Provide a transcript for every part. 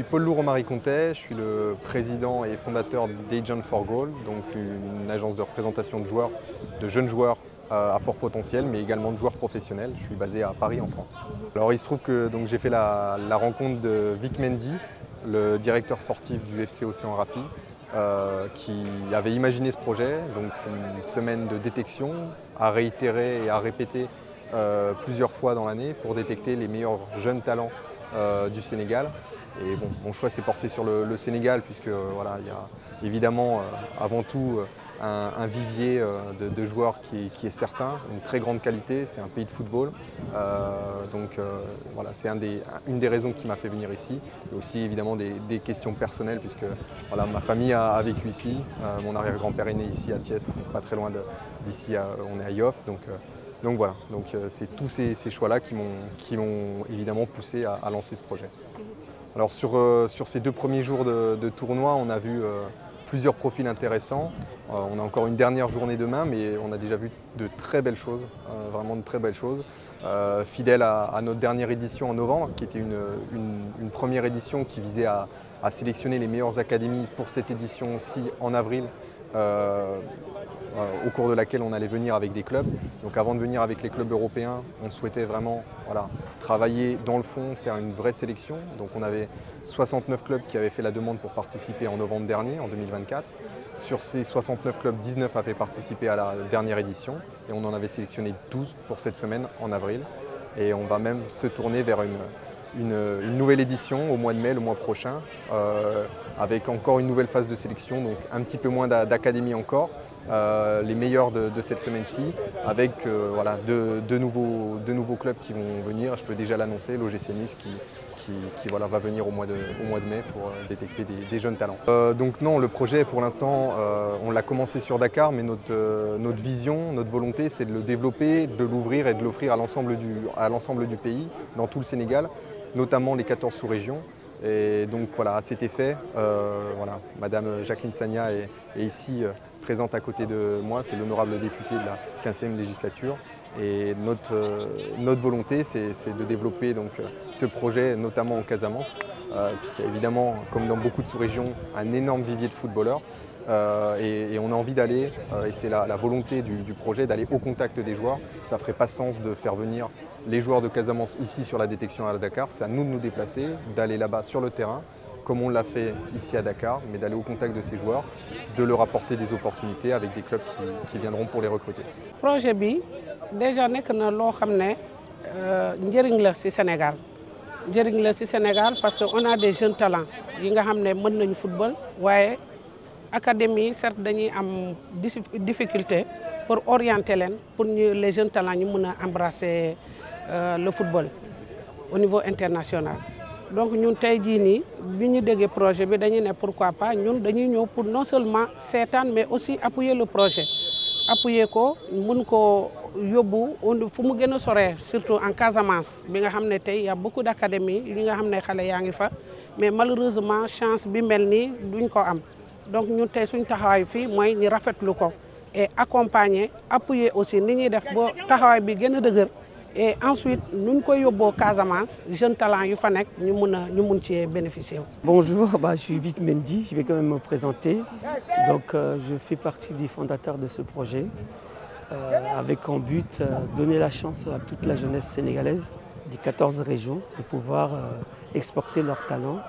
Paul Romary Contet, je suis le président et fondateur d'Agent for Goal, donc une agence de représentation de joueurs, de jeunes joueurs à fort potentiel, mais également de joueurs professionnels. Je suis basé à Paris en France. Alors il se trouve que j'ai fait la rencontre de Vic Mendy, le directeur sportif du FC Océan Rafi, qui avait imaginé ce projet, donc une semaine de détection à réitérer et à répéter plusieurs fois dans l'année pour détecter les meilleurs jeunes talents du Sénégal. Et bon, mon choix s'est porté sur le Sénégal puisque voilà, il y a évidemment avant tout un vivier de joueurs qui est certain, une très grande qualité, c'est un pays de football. Voilà, c'est une des raisons qui m'a fait venir ici. Et aussi évidemment des questions personnelles puisque voilà, ma famille a vécu ici, mon arrière-grand-père est né ici à Thiès, donc pas très loin d'ici, on est à Yoff. Donc voilà, c'est tous ces choix-là qui m'ont évidemment poussé à lancer ce projet. Alors sur ces 2 premiers jours de tournoi, on a vu plusieurs profils intéressants. On a encore une dernière journée demain, mais on a déjà vu de très belles choses, vraiment de très belles choses. Fidèle à notre dernière édition en novembre, qui était une première édition qui visait à sélectionner les meilleures académies pour cette édition aussi en avril. Au cours de laquelle on allait venir avec des clubs. Donc avant de venir avec les clubs européens, on souhaitait vraiment travailler dans le fond, faire une vraie sélection. Donc on avait 69 clubs qui avaient fait la demande pour participer en novembre dernier, en 2024. Sur ces 69 clubs, 19 avaient participé à la dernière édition et on en avait sélectionné 12 pour cette semaine en avril. Et on va même se tourner vers une nouvelle édition au mois de mai, le mois prochain, avec encore une nouvelle phase de sélection, donc un petit peu moins d'académies encore. Les meilleurs de cette semaine-ci, avec deux nouveaux clubs qui vont venir. Je peux déjà l'annoncer, l'OGC Nice qui va venir au mois de mai pour détecter des jeunes talents. Donc non, le projet pour l'instant, on l'a commencé sur Dakar, mais notre vision, notre volonté, c'est de le développer, de l'ouvrir et de l'offrir à l'ensemble du pays, dans tout le Sénégal, notamment les 14 sous-régions. Et donc voilà, à cet effet, Madame Jacqueline Sagna est ici présente à côté de moi, c'est l'honorable député de la 15e législature. Et notre volonté, c'est de développer donc, ce projet, notamment en Casamance, puisqu'il y a évidemment, comme dans beaucoup de sous-régions, un énorme vivier de footballeurs. Et on a envie d'aller, et c'est la volonté du projet, d'aller au contact des joueurs. Ça ne ferait pas sens de faire venir les joueurs de Casamance ici sur la détection à Dakar. C'est à nous de nous déplacer, d'aller là-bas sur le terrain, comme on l'a fait ici à Dakar, mais d'aller au contact de ces joueurs, de leur apporter des opportunités avec des clubs qui viendront pour les recruter. Projet bi déjà nekk na loo xam ne njëriñ la ci Sénégal njëriñ la ci Sénégal parce que on a des jeunes talents yi nga xam ne mën nañu football waaye académie certes dañuy am difficulté pour orienter leen pour les jeunes talents ñu mën a embrasser le football au niveau international. Donc ñun tey jii nii bi ñu déggee projet bi dañuy ne pourquoi pas ñun dañuy ñëw pour non seulement seetaan mais aussi appuyer le projet appuyer ko mun ko yóbbu fu mu gën a soree surtout en Casamance bi nga xam ne tey y a beaucoup d'académies yi nga xam ne xale yaa ngi fa mais malheureusement chance bi mel nii duñ ko am donc ñun tey suñ taxawaay fii mooy ñu rafetlu ko et accompagner appuyer aussi ni ñuy def ba taxawaay bi gën a dëgër. Et ensuite, nous avons Casamance, jeunes talents qui peuvent bénéficier. Bonjour, je suis Vic Mendy, je vais quand même me présenter. Donc, je fais partie des fondateurs de ce projet, avec en but donner la chance à toute la jeunesse sénégalaise des 14 régions de pouvoir exporter leurs talents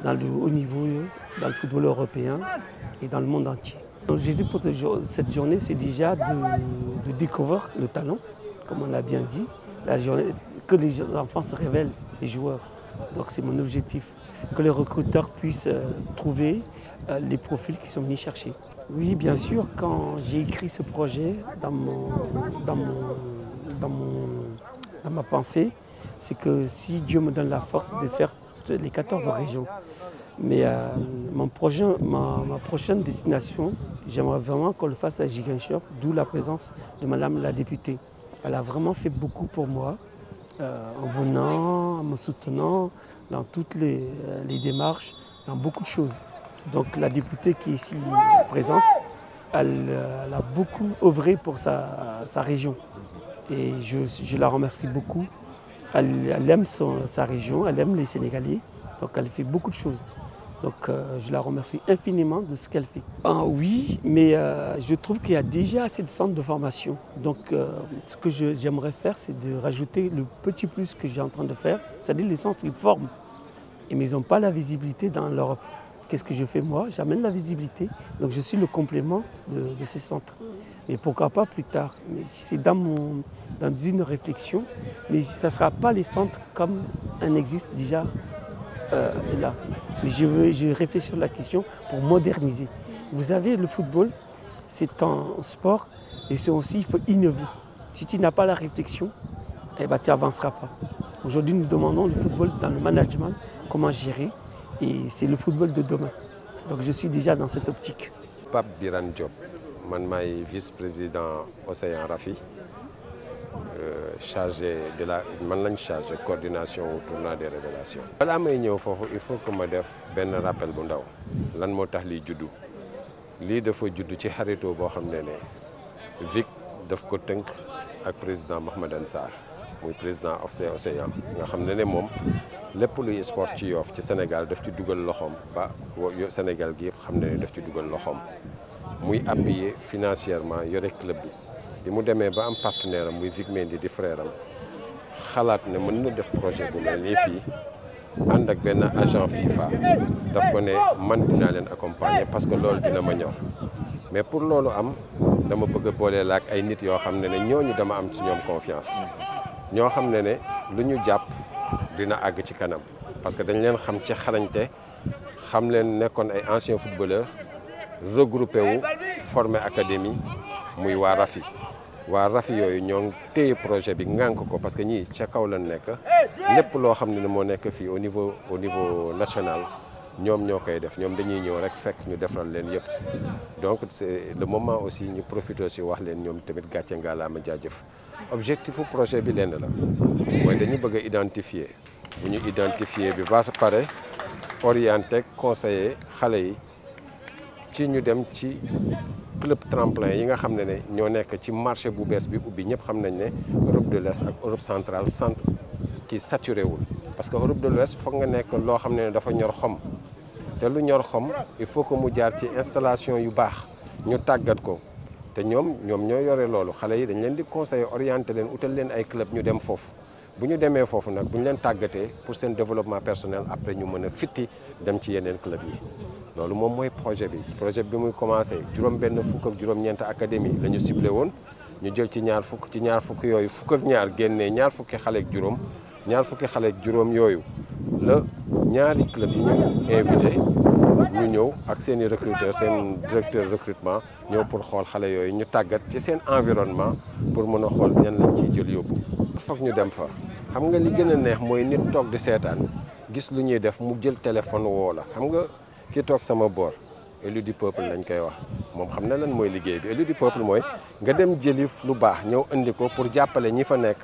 dans le haut niveau, dans le football européen et dans le monde entier. L'objectif pour cette journée, c'est déjà de découvrir le talent, comme on l'a bien dit. La journée, que les enfants se révèlent, les joueurs. Donc c'est mon objectif, que les recruteurs puissent trouver les profils qu'ils sont venus chercher. Oui, bien sûr, quand j'ai écrit ce projet dans ma pensée, c'est que si Dieu me donne la force de faire les 14 régions, mais ma prochaine destination, j'aimerais vraiment qu'on le fasse à Ziguinchor, d'où la présence de Madame la députée. Elle a vraiment fait beaucoup pour moi, en venant, en me soutenant dans toutes les démarches, dans beaucoup de choses. Donc la députée qui est ici présente, elle a beaucoup œuvré pour sa région. Et je la remercie beaucoup. Elle aime sa région, elle aime les Sénégalais. Donc elle fait beaucoup de choses. Donc je la remercie infiniment de ce qu'elle fait. Ah, oui, mais je trouve qu'il y a déjà assez de centres de formation. Donc ce que j'aimerais faire, c'est de rajouter le petit plus que j'ai en train de faire. C'est-à-dire les centres, ils forment, mais ils n'ont pas la visibilité dans l'Europe. Qu'est-ce que je fais moi? J'amène la visibilité. Donc je suis le complément de ces centres. Mais pourquoi pas plus tard? Mais c'est dans une réflexion, mais ça ne sera pas les centres comme un existe déjà là. Mais je réfléchis sur la question pour moderniser. Vous savez, le football, c'est un sport et c'est aussi, il faut innover. Si tu n'as pas la réflexion, eh ben, tu n'avanceras pas. Aujourd'hui, nous demandons le football dans le management, comment gérer, et c'est le football de demain. Donc je suis déjà dans cette optique. Pape Birane Diop, je suis vice-président Océan Rafi, chargé de la coordination au tournoi des révélations. Avant de venir ici, il faut que je fasse un rappel. Lan moo tax lii juddu lii dafa juddu ci xaritoo boo xam ne Vic daf ko tënk ak président Mahmadan Sarr muy président Océan nga xam ne moom lépp luy sport ci Yoff ci Sénégal daf ci dugal loxoom ba Sénégal gi yëpp xam ne daf ci dugal loxoom muy appuyer financièrement yore club bi. bi mu demee ba am partenaire am muy Vic Mendy di frère am xalaat ne mën na def projet bu mel nii fii ànd ak benn agent FIFA daf ko ne man dinaa leen accompagner parce que loolu dina ma ñor mais pour loolu am dama bëgg a booleel ak ay nit yoo xam ne ñooñu dama am ci ñoom confiance ñoo xam ne lu ñu jàpp dina àgg ci kanam parce que dañ leen xam ci xarañte xam leen nekkoon ay anciens footballeurs regroupé wu formé académie muy waa Rafi yooyu ñoo ngi téye projet bi ngànk ko parce que ñii ca kaw lañ nekk lépp loo xam ne moo nekk fii au niveau national ñoom ñoo koy def ñoom dañuy ñëw rek fekk ñu defaral leen yëpp donc c'est le moment aussi ñu profité aussi wax leen ñoom tamit gàcce ngalaama jaajëf objectifu projet bi lenn la mooy dañu bëgg a identifier bu ñu identifier bi ba pare orienter conseiller xale yi ci ñu dem ci club tremplin yi nga xam ne ñoo nekk ci marché bu bees bi ubbi ñëpp xam nañ ne Europe de l'Est ak Europe centrale centre ci saturé wul parce que Europe de l'Ouest foog nga nekk loo xam ne dafa ñor xom te lu ñor xom il faut que mu jaar ci installation yu baax ñu tàggat ko te ñoom ñoo yore loolu xale yi dañ leen di conseiller orienté leen utal leen ay club ñu dem foofu bu ñu demee foofu nag bu ñu leen tàggatee pour seen développement personnel après ñu mën a fitti dem ci yeneen club yi loolu moom mooy projet bi muy commencé juróom-benn fukk ak juróom-ñeent académie la ñu ciblé woon ñu jël ci ñaar fukk yooyu fukk ak ñaar génnee ñaar fukki xale ak juróom yooyu la ñaari club yi ñu invité ñu ñëw ak seen i recruteur seen directeur recrutement ñëw pour xool xale yooyu ñu tàggat ci seen environnement pour mën a xool ñan lañ ciy jël yóbbu foog ñu dem fa xam nga li gën a neex mooy nit toog di seetaan gis lu ñuy def mu jël téléphone woo la xam nga ki toog sama boor élu du peuple lañ koy wax moom xam na lan mooy liggéey bi élu du peuple mooy nga dem jëli lu baax ñëw indi ko pour jàppale ñi fa nekk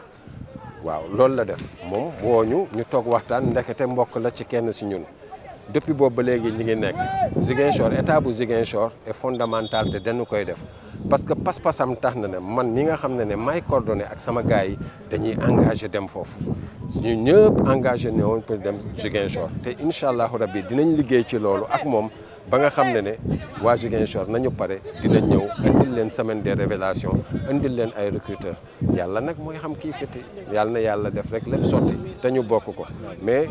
waaw loolu la def moom wooñu ñu toog waxtaan ndekete mbokk la ci kenn si ñun depuis boobu ba léegi ñi ngi nekk Ziguinchor état bu Ziguinchor est fondamental te dañu koy def parce que pas-pasam tax na ne man mi nga xam ne may coordonné ak sama gars yi dañuy engagé dem foofu ñu ñëpp engagé ne woon pour dem Ziguinchor te incha allahu rabbi dinañ liggéey ci loolu ak moom ba nga xam ne waa Ziguinchor nañu pare dinañ ñëw indil leen semaine des révélations indil leen ay recruteurs yàlla nag mooy xam kii fiti yàlla na yàlla def rek lépp sotti te ñu bokk ko mais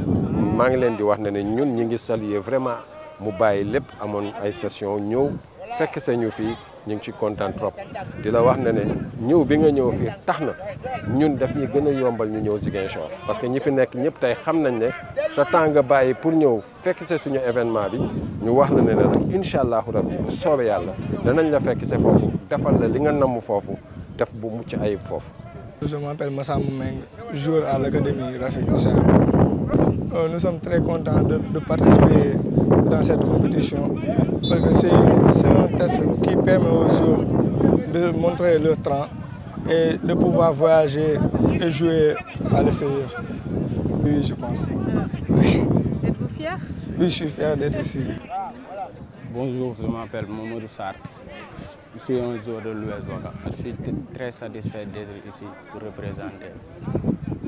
maa ngi leen di wax ne ñun ñi ngi saluer vraiment mu bàyyi lépp amoon ay session ñëw fekk sa ñu fii ñu ngi ci kontaan trop di la wax ne ñëw bi nga ñëw fii tax na ñun daf ñuy gën a yombal ñu ñëw Ziguinchor parce que ñi fi nekk ñëpp tey xam nañ ne sa temps nga bàyyi pour ñëw fekk se suñu événement bi ñu wax la ne rek incha allahu rabbi bu soobee yàlla danañ la fekk se foofu defal la li nga namm foofu def bu mucc ayib foofu. Je m'appelle Massamba Meng, joueur à l'académie Rafi Océan. Nous sommes très contents de participer dans cette compétition parce que c'est un test qui permet aux joueurs de montrer leur talent et de pouvoir voyager et jouer à l'extérieur. Oui, je pense. Êtes-vous fier? Oui, je suis fier d'être ici. Bonjour, je m'appelle Mamadou Sarr. Je suis un joueur de l'US Ouakam. Je suis très satisfait d'être ici pour représenter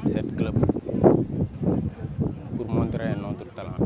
cette club, pour montrer notre talent.